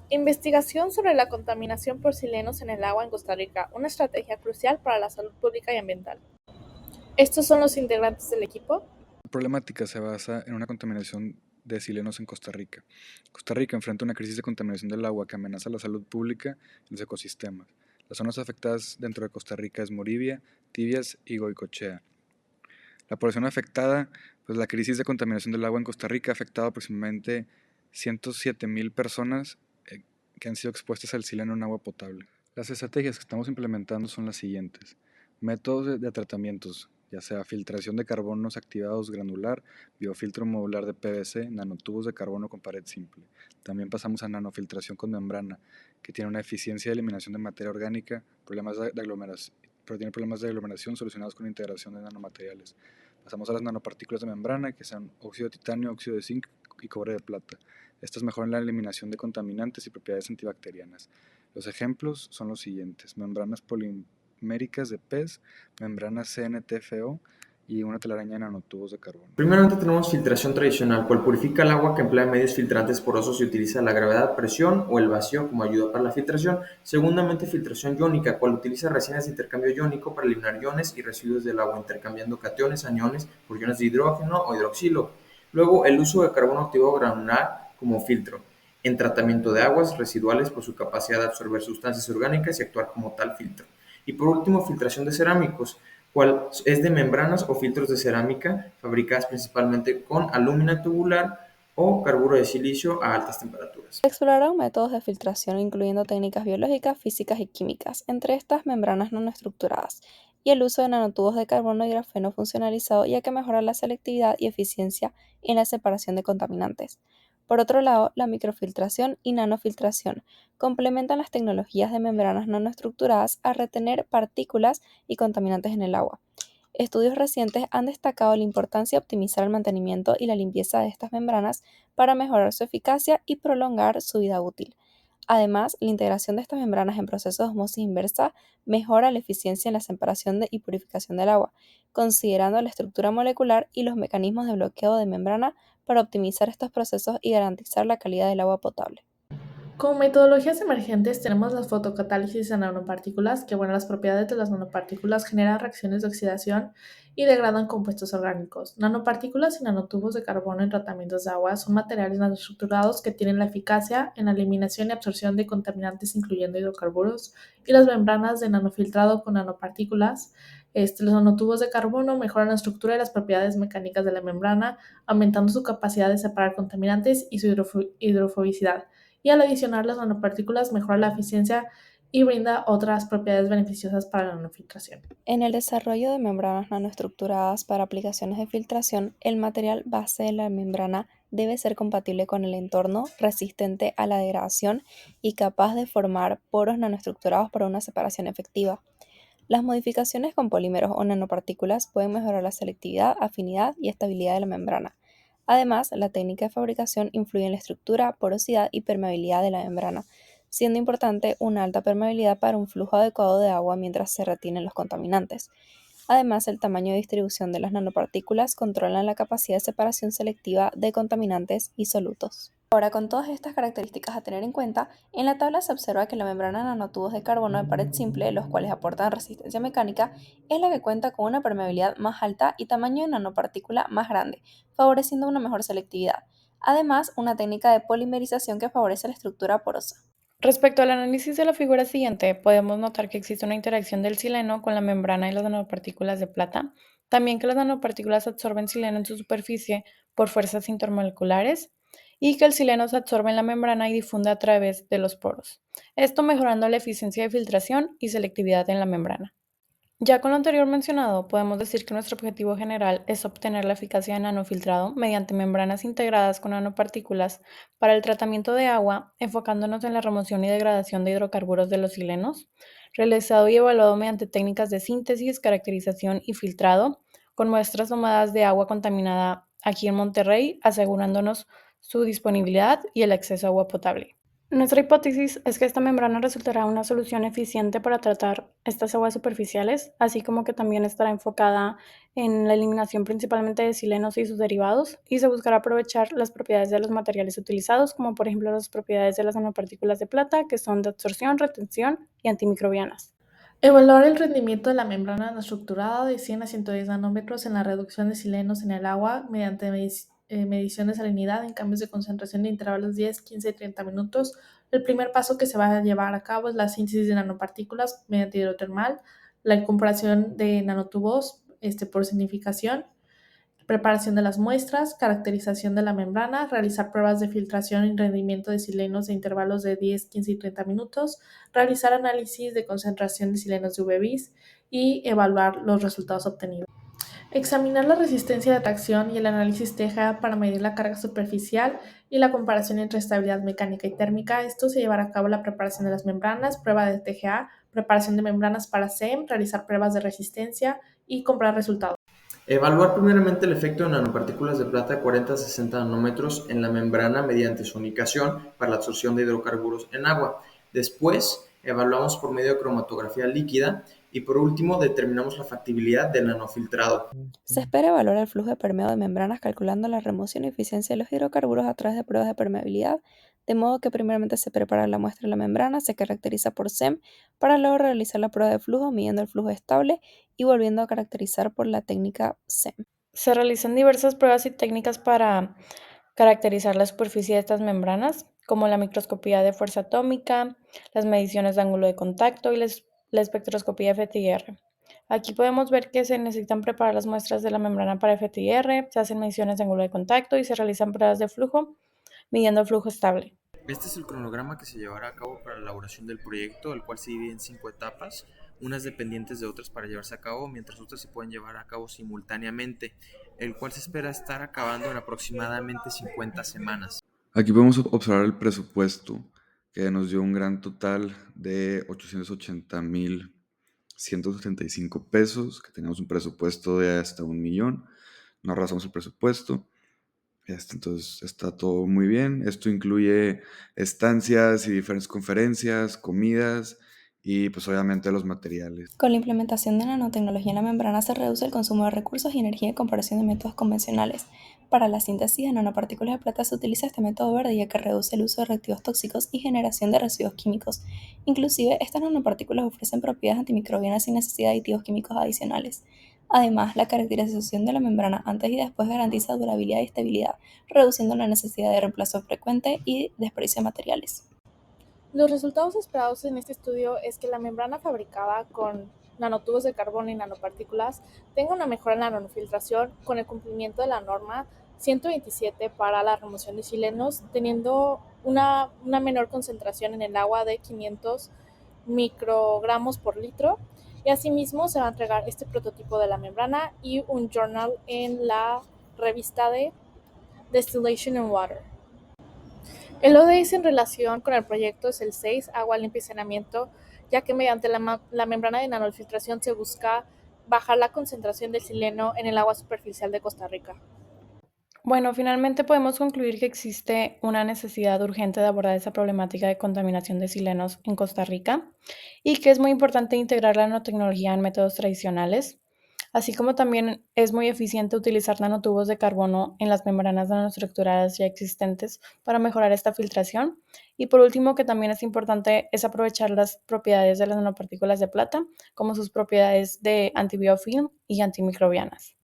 Investigación sobre la contaminación por silenos en el agua en Costa Rica, una estrategia crucial para la salud pública y ambiental. Estos son los integrantes del equipo. La problemática se basa en una contaminación de silenos en Costa Rica. Costa Rica enfrenta una crisis de contaminación del agua que amenaza la salud pública y los ecosistemas. Las zonas afectadas dentro de Costa Rica es Moribia, Tibias y Goicochea. La población afectada, pues la crisis de contaminación del agua en Costa Rica ha afectado aproximadamente 107,000 personas que han sido expuestas al sileno en agua potable. Las estrategias que estamos implementando son las siguientes. Métodos de tratamientos, ya sea filtración de carbonos activados granular, biofiltro modular de PVC, nanotubos de carbono con pared simple. También pasamos a nanofiltración con membrana, que tiene una eficiencia de eliminación de materia orgánica, pero tiene problemas de aglomeración solucionados con integración de nanomateriales. Pasamos a las nanopartículas de membrana, que son óxido de titanio, óxido de zinc y cobre de plata. Estas mejoran la eliminación de contaminantes y propiedades antibacterianas. Los ejemplos son los siguientes: membranas poliméricas de PES, membranas CNTFO y una telaraña de nanotubos de carbono. Primeramente tenemos filtración tradicional, cual purifica el agua que emplea medios filtrantes porosos y utiliza la gravedad, presión o el vacío como ayuda para la filtración. Segundamente, filtración iónica, cual utiliza resinas de intercambio iónico para eliminar iones y residuos del agua, intercambiando cationes, aniones por iones de hidrógeno o hidroxilo. Luego, el uso de carbono activado granular como filtro en tratamiento de aguas residuales por su capacidad de absorber sustancias orgánicas y actuar como tal filtro. Y por último, filtración de cerámicos, cual es de membranas o filtros de cerámica fabricadas principalmente con alúmina tubular o carburo de silicio a altas temperaturas. Exploraron métodos de filtración incluyendo técnicas biológicas, físicas y químicas, entre estas membranas nanoestructuradas, y el uso de nanotubos de carbono y grafeno funcionalizado, ya que mejora la selectividad y eficiencia en la separación de contaminantes. Por otro lado, la microfiltración y nanofiltración complementan las tecnologías de membranas nanoestructuradas a retener partículas y contaminantes en el agua. Estudios recientes han destacado la importancia de optimizar el mantenimiento y la limpieza de estas membranas para mejorar su eficacia y prolongar su vida útil. Además, la integración de estas membranas en procesos de osmosis inversa mejora la eficiencia en la separación y purificación del agua, considerando la estructura molecular y los mecanismos de bloqueo de membrana para optimizar estos procesos y garantizar la calidad del agua potable. Como metodologías emergentes tenemos la fotocatálisis de nanopartículas, que las propiedades de las nanopartículas generan reacciones de oxidación y degradan compuestos orgánicos. Nanopartículas y nanotubos de carbono en tratamientos de agua son materiales nanoestructurados que tienen la eficacia en la eliminación y absorción de contaminantes incluyendo hidrocarburos, y las membranas de nanofiltrado con nanopartículas. Los nanotubos de carbono mejoran la estructura y las propiedades mecánicas de la membrana, aumentando su capacidad de separar contaminantes y su hidrofobicidad, y al adicionar las nanopartículas mejora la eficiencia y brinda otras propiedades beneficiosas para la nanofiltración. En el desarrollo de membranas nanoestructuradas para aplicaciones de filtración, el material base de la membrana debe ser compatible con el entorno, resistente a la degradación y capaz de formar poros nanoestructurados para una separación efectiva. Las modificaciones con polímeros o nanopartículas pueden mejorar la selectividad, afinidad y estabilidad de la membrana. Además, la técnica de fabricación influye en la estructura, porosidad y permeabilidad de la membrana, siendo importante una alta permeabilidad para un flujo adecuado de agua mientras se retienen los contaminantes. Además, el tamaño de distribución de las nanopartículas controla la capacidad de separación selectiva de contaminantes y solutos. Ahora, con todas estas características a tener en cuenta, en la tabla se observa que la membrana de nanotubos de carbono de pared simple, los cuales aportan resistencia mecánica, es la que cuenta con una permeabilidad más alta y tamaño de nanopartícula más grande, favoreciendo una mejor selectividad. Además, una técnica de polimerización que favorece la estructura porosa. Respecto al análisis de la figura siguiente, podemos notar que existe una interacción del sileno con la membrana y las nanopartículas de plata, también que las nanopartículas absorben sileno en su superficie por fuerzas intermoleculares y que el sileno se absorbe en la membrana y difunde a través de los poros, esto mejorando la eficiencia de filtración y selectividad en la membrana. Ya con lo anterior mencionado, podemos decir que nuestro objetivo general es obtener la eficacia de nanofiltrado mediante membranas integradas con nanopartículas para el tratamiento de agua, enfocándonos en la remoción y degradación de hidrocarburos de los silenos, realizado y evaluado mediante técnicas de síntesis, caracterización y filtrado, con muestras tomadas de agua contaminada aquí en Monterrey, asegurándonos su disponibilidad y el acceso a agua potable. Nuestra hipótesis es que esta membrana resultará una solución eficiente para tratar estas aguas superficiales, así como que también estará enfocada en la eliminación principalmente de silenos y sus derivados, y se buscará aprovechar las propiedades de los materiales utilizados, como por ejemplo las propiedades de las nanopartículas de plata, que son de absorción, retención y antimicrobianas. Evaluar el rendimiento de la membrana nanoestructurada de 100 a 110 nanómetros en la reducción de silenos en el agua mediante medición de salinidad en cambios de concentración de intervalos 10, 15 y 30 minutos. El primer paso que se va a llevar a cabo es la síntesis de nanopartículas mediante hidrotermal, la incorporación de nanotubos por significación, preparación de las muestras, caracterización de la membrana, realizar pruebas de filtración y rendimiento de silenos de intervalos de 10, 15 y 30 minutos, realizar análisis de concentración de silenos de UV-Vis y evaluar los resultados obtenidos. Examinar la resistencia de tracción y el análisis TGA para medir la carga superficial y la comparación entre estabilidad mecánica y térmica. Esto se llevará a cabo la preparación de las membranas, prueba de TGA, preparación de membranas para SEM, realizar pruebas de resistencia y comprar resultados. Evaluar primeramente el efecto de nanopartículas de plata 40 a 60 nanómetros en la membrana mediante sonicación para la absorción de hidrocarburos en agua. Después, evaluamos por medio de cromatografía líquida y por último determinamos la factibilidad del nanofiltrado. Se espera evaluar el flujo de permeado de membranas calculando la remoción y eficiencia de los hidrocarburos a través de pruebas de permeabilidad, de modo que primeramente se prepara la muestra de la membrana, se caracteriza por SEM, para luego realizar la prueba de flujo midiendo el flujo estable y volviendo a caracterizar por la técnica SEM. Se realizan diversas pruebas y técnicas para caracterizar la superficie de estas membranas, como la microscopía de fuerza atómica, las mediciones de ángulo de contacto y la espectroscopía FTIR. Aquí podemos ver que se necesitan preparar las muestras de la membrana para FTIR, se hacen mediciones de ángulo de contacto y se realizan pruebas de flujo, midiendo el flujo estable. Este es el cronograma que se llevará a cabo para la elaboración del proyecto, el cual se divide en 5 etapas, unas dependientes de otras para llevarse a cabo, mientras otras se pueden llevar a cabo simultáneamente, el cual se espera estar acabando en aproximadamente 50 semanas. Aquí podemos observar el presupuesto, que nos dio un gran total de 880,175 pesos, que teníamos un presupuesto de hasta 1 millón. No arrasamos el presupuesto. Entonces está todo muy bien. Esto incluye estancias y diferentes conferencias, comidas y pues obviamente los materiales. Con la implementación de nanotecnología en la membrana se reduce el consumo de recursos y energía en comparación de métodos convencionales. Para la síntesis de nanopartículas de plata se utiliza este método verde ya que reduce el uso de reactivos tóxicos y generación de residuos químicos. Inclusive, estas nanopartículas ofrecen propiedades antimicrobianas sin necesidad de aditivos químicos adicionales. Además, la caracterización de la membrana antes y después garantiza durabilidad y estabilidad, reduciendo la necesidad de reemplazo frecuente y desperdicio de materiales. Los resultados esperados en este estudio es que la membrana fabricada con nanotubos de carbono y nanopartículas tenga una mejora en la nanofiltración con el cumplimiento de la norma 127 para la remoción de chilenos, teniendo una menor concentración en el agua de 500 microgramos por litro. Y asimismo se va a entregar este prototipo de la membrana y un journal en la revista de Distillation and Water. El ODS en relación con el proyecto es el 6, agua limpia y saneamiento, ya que mediante la membrana de nanofiltración se busca bajar la concentración del sileno en el agua superficial de Costa Rica. Bueno, finalmente podemos concluir que existe una necesidad urgente de abordar esa problemática de contaminación de silenos en Costa Rica y que es muy importante integrar la nanotecnología en métodos tradicionales, así como también es muy eficiente utilizar nanotubos de carbono en las membranas nanoestructuradas ya existentes para mejorar esta filtración. Y por último, que también es importante es aprovechar las propiedades de las nanopartículas de plata, como sus propiedades de antibiofilm y antimicrobianas.